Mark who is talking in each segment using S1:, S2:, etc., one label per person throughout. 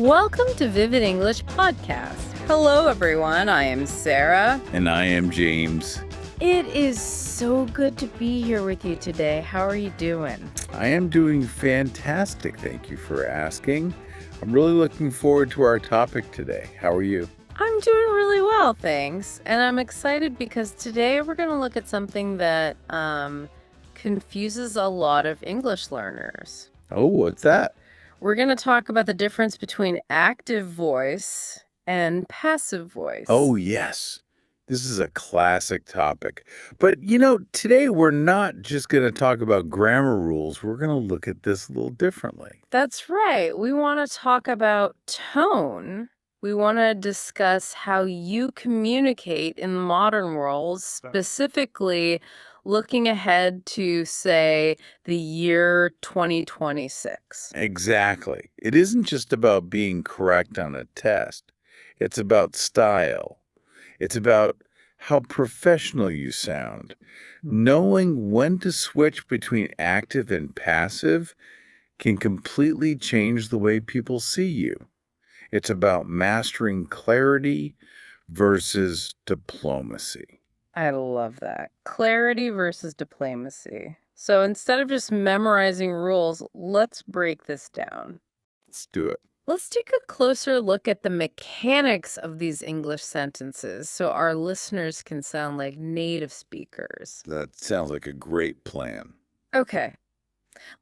S1: Welcome to Vivid English Podcast. Hello, everyone. I am Sarah.
S2: And I am James.
S1: It is so good to be here with you today. How are you doing?
S2: I am doing fantastic. Thank you for asking. I'm really looking forward to our topic today. How are you?
S1: I'm doing really well, thanks. And I'm excited because today we're going to look at something that confuses a lot of English learners.
S2: Oh, what's that?
S1: We're going to talk about the difference between active voice and passive voice.
S2: Oh, yes. This is a classic topic. But, today we're not just going to talk about grammar rules. We're going to look at this a little differently.
S1: That's right. We want to talk about tone. We want to discuss how you communicate in the modern world, specifically looking ahead to, say, the year 2026.
S2: Exactly. It isn't just about being correct on a test. It's about style. It's about how professional you sound. Knowing when to switch between active and passive can completely change the way people see you. It's about mastering clarity versus diplomacy.
S1: I love that. Clarity versus diplomacy. So instead of just memorizing rules, let's break this down.
S2: Let's do it.
S1: Let's take a closer look at the mechanics of these English sentences so our listeners can sound like native speakers.
S2: That sounds like a great plan.
S1: Okay,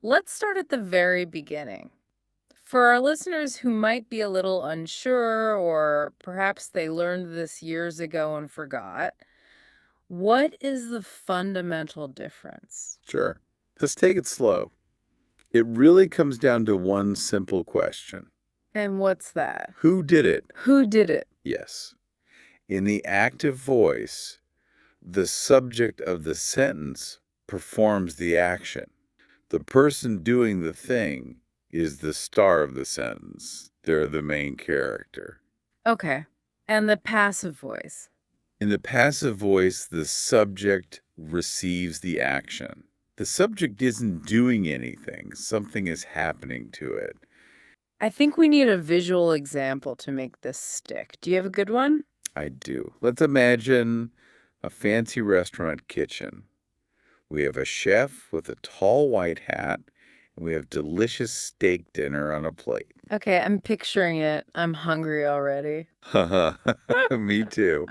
S1: let's start at the very beginning. For our listeners who might be a little unsure, or perhaps they learned this years ago and forgot, what is the fundamental difference?
S2: Sure. Let's take it slow. It really comes down to one simple question.
S1: And what's that?
S2: Who did it?
S1: Who did it?
S2: Yes. In the active voice, the subject of the sentence performs the action. The person doing the thing is the star of the sentence. They're the main character.
S1: Okay. And the passive voice?
S2: In the passive voice, the subject receives the action. The subject isn't doing anything. Something is happening to it.
S1: I think we need a visual example to make this stick. Do you have a good one?
S2: I do. Let's imagine a fancy restaurant kitchen. We have a chef with a tall white hat, and we have delicious steak dinner on a plate.
S1: Okay, I'm picturing it. I'm hungry already.
S2: Me too.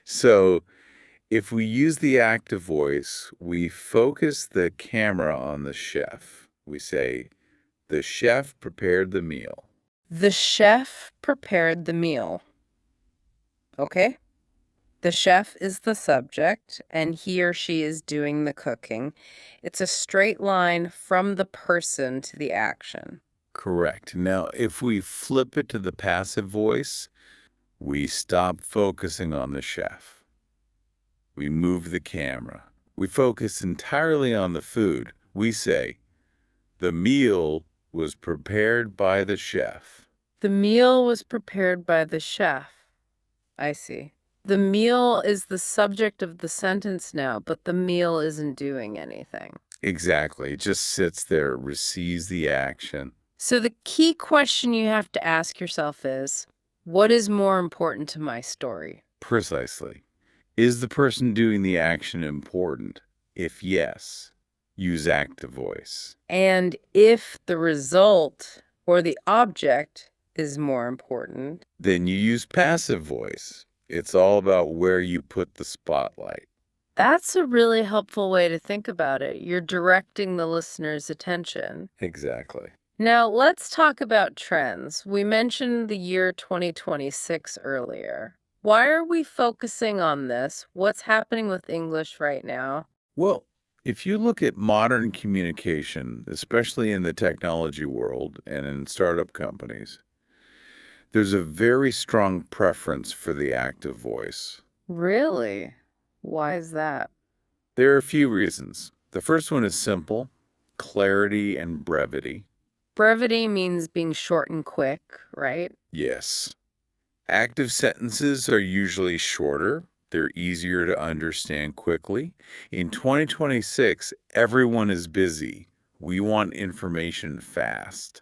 S2: So, if we use the active voice, we focus the camera on the chef. We say, "The chef prepared the meal."
S1: The chef prepared the meal. Okay? The chef is the subject, and he or she is doing the cooking. It's a straight line from the person to the action.
S2: Correct. Now, if we flip it to the passive voice, we stop focusing on the chef. We move the camera. We focus entirely on the food. We say, "The meal was prepared by the chef."
S1: The meal was prepared by the chef. I see. The meal is the subject of the sentence now, but the meal isn't doing anything.
S2: Exactly. It just sits there, receives the action.
S1: So the key question you have to ask yourself is, what is more important to my story?
S2: Precisely. Is the person doing the action important? If yes, use active voice.
S1: And if the result or the object is more important,
S2: Then you use passive voice. It's all about where you put the spotlight.
S1: that's a really helpful way to think about it. You're directing the listener's attention.
S2: Exactly.
S1: Now, let's talk about trends. We mentioned the year 2026 earlier. Why are we focusing on this? What's happening with English right now?
S2: Well, if you look at modern communication, especially in the technology world and in startup companies, there's a very strong preference for the active voice.
S1: Really? Why is that?
S2: There are a few reasons. The first one is simple: clarity and brevity.
S1: Brevity means being short and quick, right?
S2: Yes. Active sentences are usually shorter. They're easier to understand quickly. In 2026, everyone is busy. We want information fast.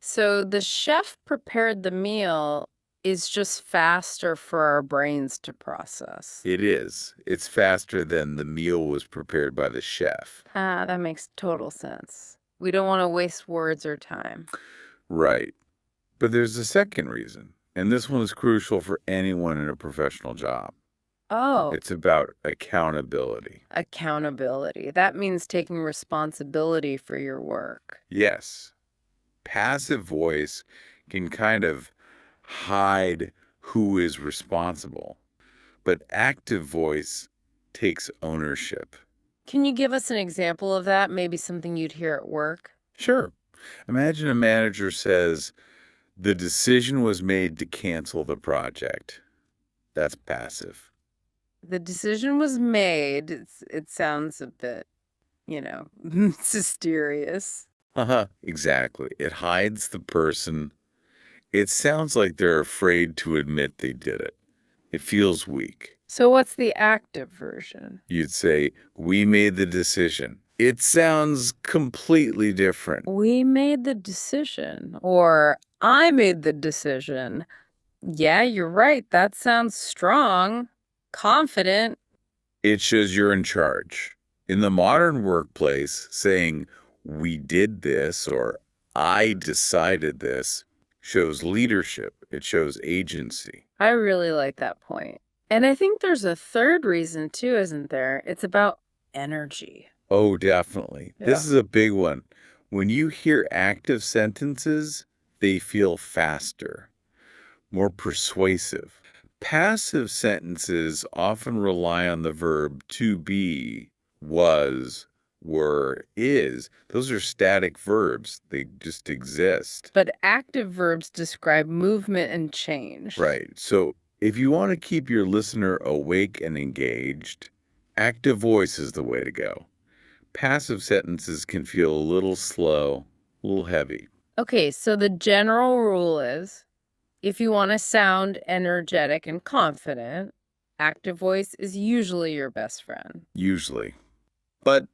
S1: So the chef prepared the meal is just faster for our brains to process.
S2: It is. It's faster than the meal was prepared by the chef.
S1: Ah, that makes total sense. We don't want to waste words or time.
S2: Right. But there's a second reason, and this one is crucial for anyone in a professional job.
S1: Oh,
S2: It's about accountability.
S1: accountability. That means taking responsibility for your work.
S2: Yes, passive voice can kind of hide who is responsible, but active voice takes ownership.
S1: Can you give us an example of that? Maybe something you'd hear at work?
S2: Sure. Imagine a manager says, the decision was made to cancel the project. That's passive.
S1: The decision was made. It sounds a bit, mysterious.
S2: Uh-huh. Exactly. It hides the person. It sounds like they're afraid to admit they did it. It feels weak.
S1: So what's the active version?
S2: You'd say, we made the decision. It sounds completely different.
S1: We made the decision, or I made the decision. Yeah, you're right. That sounds strong, confident.
S2: It shows you're in charge. In the modern workplace, saying, we did this or I decided this shows leadership. It shows agency.
S1: I really like that point. And I think there's a third reason too, isn't there? It's about energy.
S2: Oh, definitely. This is a big one. When you hear active sentences, they feel faster, more persuasive. Passive sentences often rely on the verb to be, was, were, is. Those are static verbs. They just exist.
S1: But active verbs describe movement and change.
S2: Right. So if you want to keep your listener awake and engaged, active voice is the way to go. Passive sentences can feel a little slow, a little heavy.
S1: Okay, so the general rule is if you want to sound energetic and confident, active voice is usually your best friend.
S2: Usually. But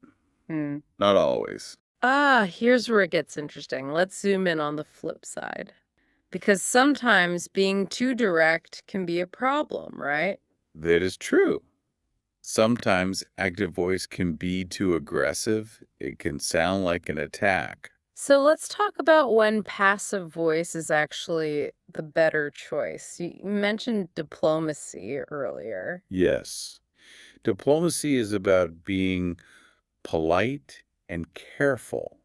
S2: not always.
S1: Here's where it gets interesting. Let's zoom in on the flip side. Because sometimes being too direct can be a problem, right?
S2: That is true. Sometimes active voice can be too aggressive. It can sound like an attack.
S1: So let's talk about when passive voice is actually the better choice. You mentioned diplomacy earlier.
S2: Yes. Diplomacy is about being polite and careful,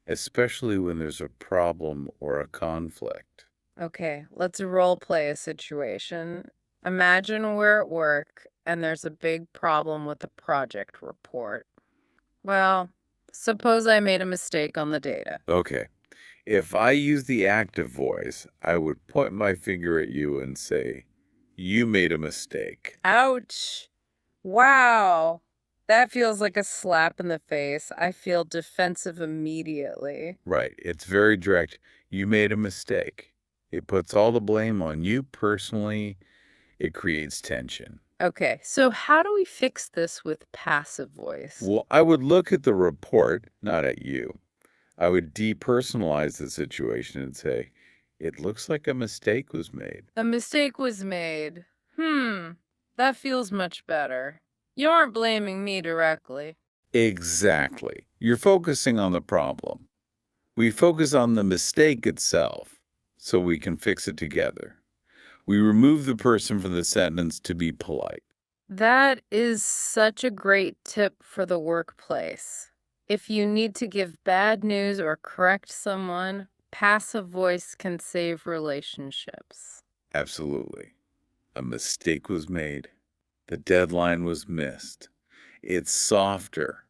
S2: especially when there's a problem or a conflict.
S1: Okay, let's role play a situation. Imagine we're at work and there's a big problem with the project report. Well, suppose I made a mistake on the data.
S2: Okay. If I use the active voice, I would point my finger at you and say, you made a mistake.
S1: Ouch. Wow. That feels like a slap in the face. I feel defensive immediately.
S2: Right. It's very direct. You made a mistake. It puts all the blame on you personally. It creates tension.
S1: Okay, so how do we fix this with passive voice?
S2: Well, I would look at the report, not at you. I would depersonalize the situation and say, it looks like a mistake was made.
S1: A mistake was made. That feels much better. You aren't blaming me directly.
S2: Exactly. You're focusing on the problem. We focus on the mistake itself so we can fix it together. We remove the person from the sentence to be polite.
S1: That is such a great tip for the workplace. If you need to give bad news or correct someone, passive voice can save relationships.
S2: Absolutely. A mistake was made. The deadline was missed. It's softer.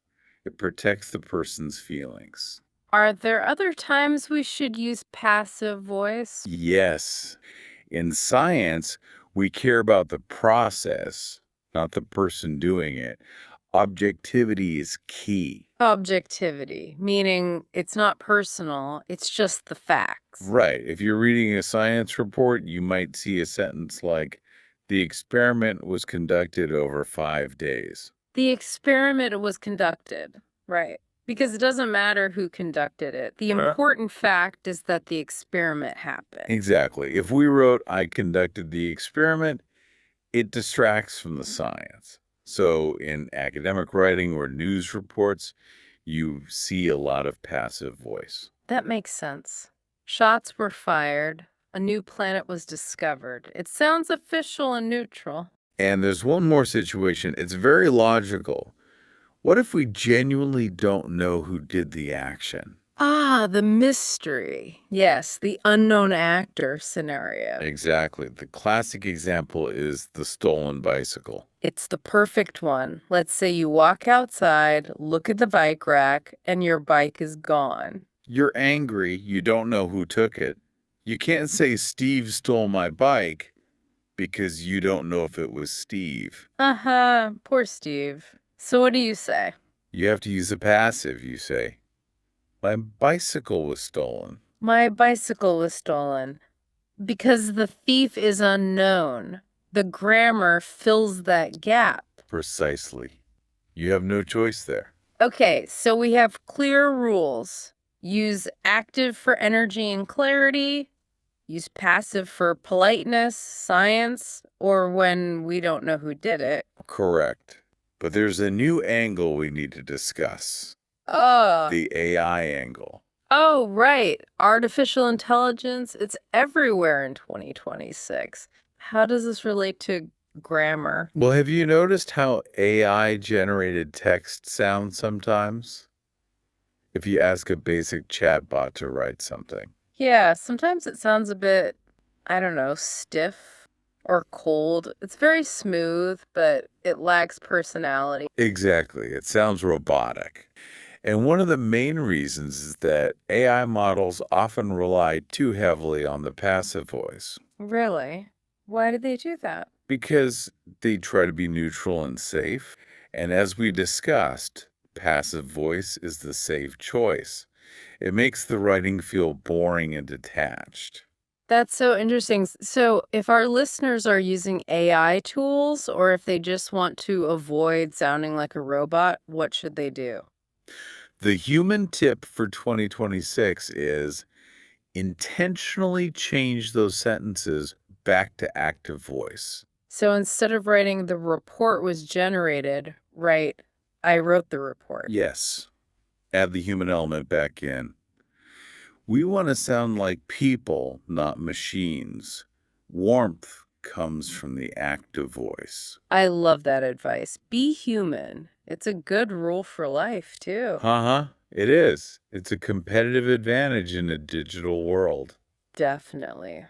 S2: It protects the person's feelings.
S1: Are there other times we should use passive voice?
S2: Yes. In science, we care about the process, not the person doing it. Objectivity is key.
S1: Objectivity, meaning it's not personal, it's just the facts.
S2: Right. If you're reading a science report, you might see a sentence like, the experiment was conducted over 5 days.
S1: The experiment was conducted, right? Because it doesn't matter who conducted it. The important fact is that the experiment happened.
S2: Exactly. If we wrote, I conducted the experiment, it distracts from the science. So in academic writing or news reports, you see a lot of passive voice.
S1: That makes sense. Shots were fired. A new planet was discovered. It sounds official and neutral.
S2: And there's one more situation. It's very logical. What if we genuinely don't know who did the action?
S1: Ah, the mystery. Yes, the unknown actor scenario.
S2: Exactly. The classic example is the stolen bicycle.
S1: It's the perfect one. Let's say you walk outside, look at the bike rack, and your bike is gone.
S2: You're angry. You don't know who took it. You can't say Steve stole my bike because you don't know if it was Steve.
S1: Uh-huh, poor Steve. So what do you say?
S2: You have to use a passive, you say. My bicycle was stolen.
S1: My bicycle was stolen. Because the thief is unknown. The grammar fills that gap.
S2: Precisely. You have no choice there.
S1: Okay, so we have clear rules. Use active for energy and clarity. Use passive for politeness, science, or when we don't know who did it.
S2: Correct. But there's a new angle we need to discuss.
S1: Oh.
S2: The AI angle.
S1: Oh, right. Artificial intelligence, it's everywhere in 2026. How does this relate to grammar?
S2: Well, have you noticed how AI-generated text sounds sometimes? If you ask a basic chatbot to write something.
S1: Yeah, sometimes it sounds a bit, I don't know, stiff or cold. It's very smooth, but it lacks personality.
S2: Exactly. It sounds robotic. And one of the main reasons is that AI models often rely too heavily on the passive voice
S1: Really? Why did they do that?
S2: because they try to be neutral and safe. And as we discussed, passive voice is the safe choice. It makes the writing feel boring and detached.
S1: That's so interesting. So, if our listeners are using AI tools or if they just want to avoid sounding like a robot, what should they do?
S2: The human tip for 2026 is intentionally change those sentences back to active voice.
S1: So, instead of writing the report was generated, write I wrote the report.
S2: Yes, add the human element back in. We want to sound like people, not machines. Warmth comes from the active voice.
S1: I love that advice. Be human. It's a good rule for life, too.
S2: Uh-huh. It is. It's a competitive advantage in a digital world.
S1: Definitely.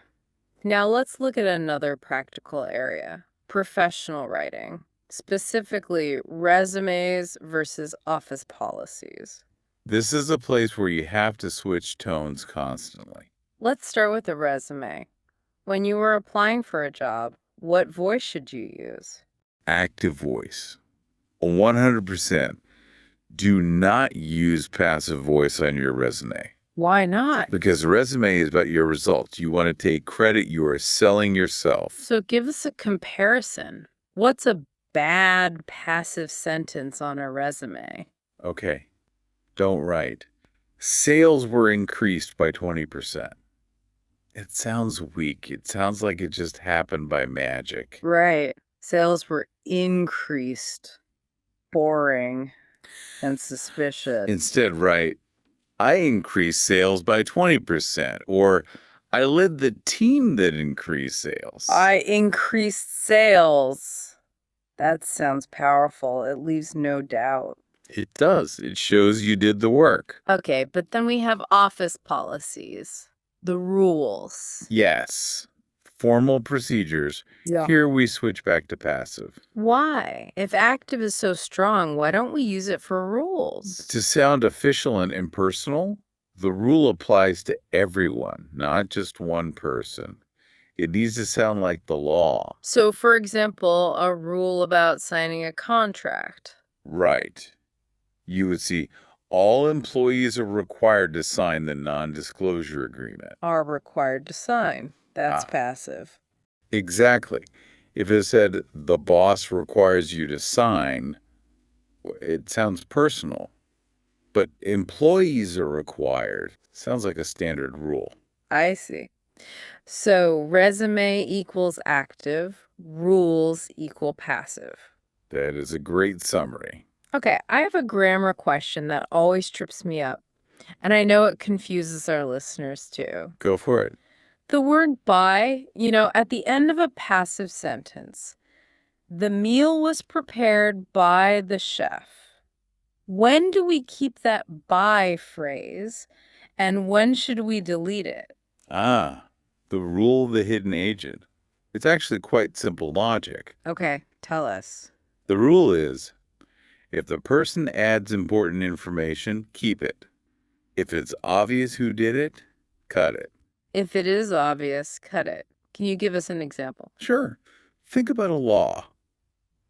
S1: Now let's look at another practical area, professional writing, specifically resumes versus office policies.
S2: This is a place where you have to switch tones constantly.
S1: Let's start with a resume. When you were applying for a job, what voice should you use?
S2: Active voice. 100%. Do not use passive voice on your resume.
S1: Why not?
S2: Because a resume is about your results. You want to take credit. You are selling yourself.
S1: So give us a comparison. What's a bad passive sentence on a resume?
S2: Okay. Don't write. Sales were increased by 20%. It sounds weak. It sounds like it just happened by magic.
S1: Right. Sales were increased. Boring and suspicious.
S2: Instead, write, I increased sales by 20%, or I led the team that increased sales.
S1: I increased sales. That sounds powerful. It leaves no doubt.
S2: It does. It shows you did the work.
S1: Okay, but then we have office policies, the rules.
S2: Yes. Formal procedures.
S1: Yeah.
S2: Here we switch back to passive.
S1: Why? If active is so strong, why don't we use it for rules?
S2: To sound official and impersonal, the rule applies to everyone, not just one person. It needs to sound like the law.
S1: So, for example, a rule about signing a contract.
S2: Right. You would see all employees are required to sign the non-disclosure agreement.
S1: Are required to sign. That's passive.
S2: Exactly. If it said the boss requires you to sign, it sounds personal. but employees are required. Sounds like a standard rule.
S1: I see. So resume equals active, rules equal passive.
S2: That is a great summary.
S1: Okay, I have a grammar question that always trips me up, and I know it confuses our listeners too.
S2: Go for it.
S1: The word by, at the end of a passive sentence, the meal was prepared by the chef. When do we keep that by phrase, and when should we delete it?
S2: Ah, the rule of the hidden agent. It's actually quite simple logic.
S1: Okay, tell us.
S2: The rule is, if the person adds important information, keep it. If it's obvious who did it, cut it.
S1: If it is obvious, cut it. Can you give us an example?
S2: Sure. Think about a law.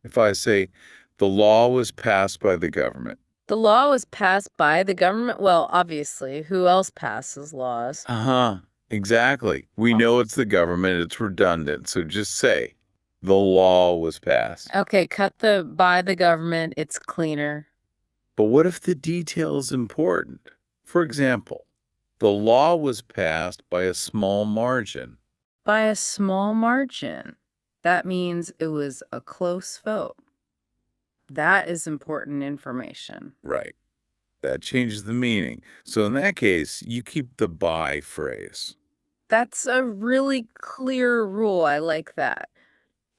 S2: If I say, the law was passed by the government.
S1: The law was passed by the government? Well, obviously, who else passes laws?
S2: Exactly. We know it's the government. It's redundant. So just say, the law was passed.
S1: Okay, cut the by the government. It's cleaner.
S2: But what if the detail is important? For example, the law was passed by a small margin.
S1: By a small margin. That means it was a close vote. That is important information.
S2: Right. That changes the meaning. So in that case, you keep the by phrase.
S1: That's a really clear rule. I like that.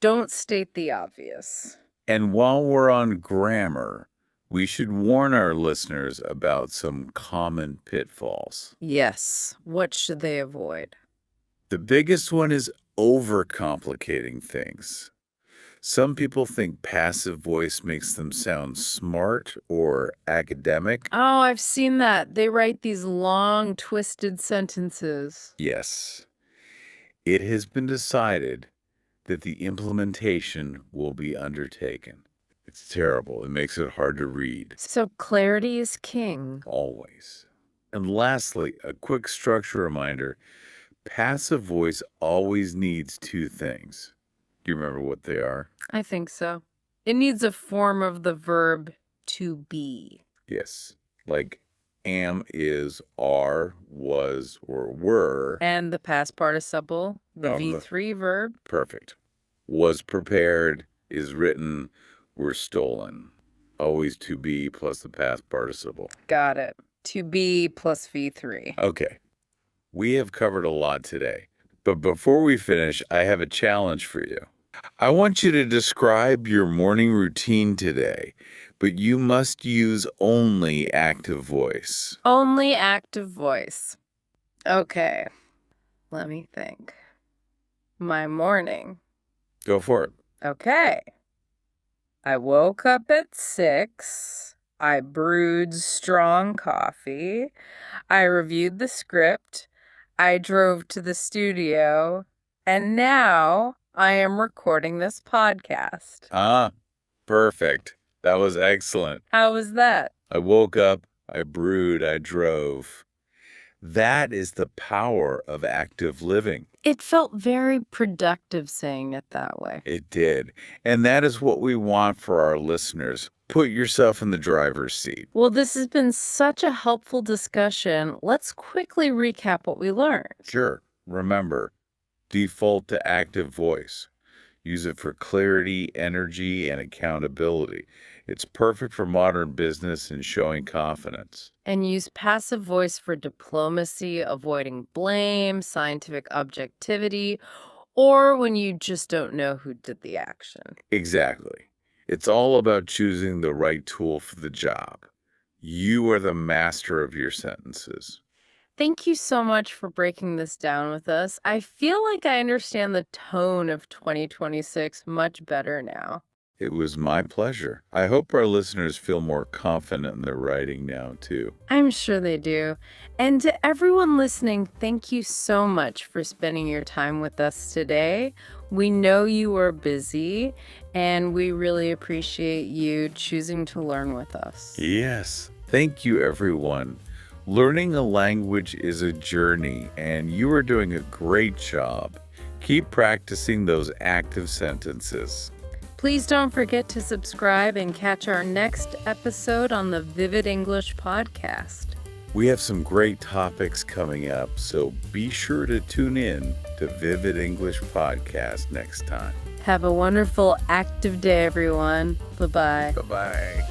S1: Don't state the obvious.
S2: And while we're on grammar, we should warn our listeners about some common pitfalls.
S1: Yes. What should they avoid?
S2: The biggest one is overcomplicating things. Some people think passive voice makes them sound smart or academic.
S1: Oh, I've seen that. They write these long, twisted sentences.
S2: Yes. It has been decided that the implementation will be undertaken. It's terrible. It makes it hard to read.
S1: So clarity is king.
S2: Always. And lastly, a quick structure reminder. Passive voice always needs two things. Do you remember what they are?
S1: I think so. It needs a form of the verb to be.
S2: Yes. Like am, is, are, was, or were.
S1: And the past participle, the
S2: Oh,
S1: V3 verb.
S2: Perfect. Was prepared, is written, were stolen. Always to be plus the past participle.
S1: Got it. To be plus V3.
S2: Okay. We have covered a lot today. But before we finish, I have a challenge for you. I want you to describe your morning routine today, but you must use only active voice.
S1: Only active voice. Okay. Let me think. My morning.
S2: Go for it.
S1: Okay. I woke up at 6. I brewed strong coffee. I reviewed the script. I drove to the studio. And now I am recording this podcast.
S2: Perfect. That was excellent.
S1: How was that?
S2: I woke up, I brewed, I drove. That is the power of active living.
S1: It felt very productive saying it that way.
S2: It did. And that is what we want for our listeners. Put yourself in the driver's seat.
S1: Well, this has been such a helpful discussion. Let's quickly recap what we learned.
S2: Sure. Remember, default to active voice. Use it for clarity, energy, and accountability. It's perfect for modern business and showing confidence.
S1: And use passive voice for diplomacy, avoiding blame, scientific objectivity, or when you just don't know who did the action.
S2: Exactly. It's all about choosing the right tool for the job. You are the master of your sentences.
S1: Thank you so much for breaking this down with us. I feel like I understand the tone of 2026 much better now.
S2: It was my pleasure. I hope our listeners feel more confident in their writing now, too.
S1: I'm sure they do. And to everyone listening, thank you so much for spending your time with us today. We know you are busy, and we really appreciate you choosing to learn with us.
S2: Yes. Thank you, everyone. Learning a language is a journey, and you are doing a great job. Keep practicing those active sentences.
S1: Please don't forget to subscribe and catch our next episode on the Vivid English podcast.
S2: We have some great topics coming up, so be sure to tune in to Vivid English Podcast next time.
S1: Have a wonderful, active day, everyone. Bye-bye.
S2: Bye-bye.